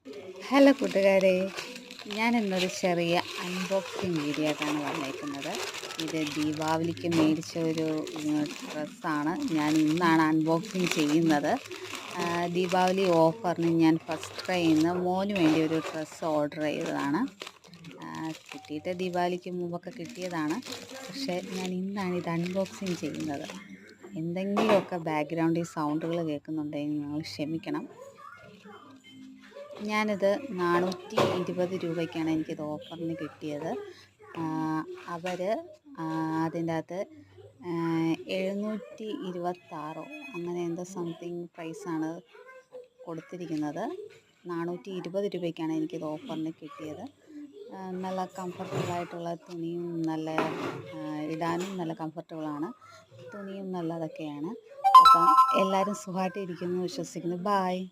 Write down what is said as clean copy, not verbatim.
Hello കൂട്ടുകാരെ, ഞാൻ ഇന്നൊരു ചെറിയ അൺബോക്സിങ് വീഡിയോ ആയിട്ടാണ് വന്നേക്കുന്നത്. ഇത് ദീപാവലിക്ക് മേടിച്ച ഒരു ഡ്രസ്സാണ്. ഞാൻ ഇന്നാണ് അൺബോക്സിങ് ചെയ്യുന്നത്. ദീപാവലി ഓഫറിന് ഞാൻ ഫസ്റ്റ് ക്രൈയിൽ മോന് വേണ്ടി ഒരു ഡ്രസ്സ് ഓർഡർ ചെയ്തതാണ്. കിട്ടിയിട്ട് ദീപാവലിക്ക് മുമ്പൊക്കെ കിട്ടിയതാണ്. പക്ഷേ ഞാൻ ഇന്നാണ് ഇത് അൺബോക്സിങ് ചെയ്യുന്നത്. എന്തെങ്കിലുമൊക്കെ ബാക്ക്ഗ്രൗണ്ടിൽ സൗണ്ടുകൾ കേൾക്കുന്നുണ്ടെങ്കിൽ നിങ്ങൾ ക്ഷമിക്കണം. ഞാനിത് 420 രൂപയ്ക്കാണ് എനിക്കിത് ഓഫറിന് കിട്ടിയത്. അവർ അതിൻ്റെ അകത്ത് 726 അങ്ങനെ എന്തോ സംതിങ് പ്രൈസാണ് കൊടുത്തിരിക്കുന്നത്. 420 രൂപയ്ക്കാണ് എനിക്കിത് ഓഫറിന് കിട്ടിയത്. നല്ല കംഫർട്ടബിളായിട്ടുള്ള തുണിയും നല്ല ഇടാനും നല്ല കംഫർട്ടബിളാണ്. തുണിയും നല്ലതൊക്കെയാണ്. അപ്പം എല്ലാവരും സുഖമായിട്ട് ഇരിക്കുന്നു വിശ്വസിക്കുന്നു. ബായ്.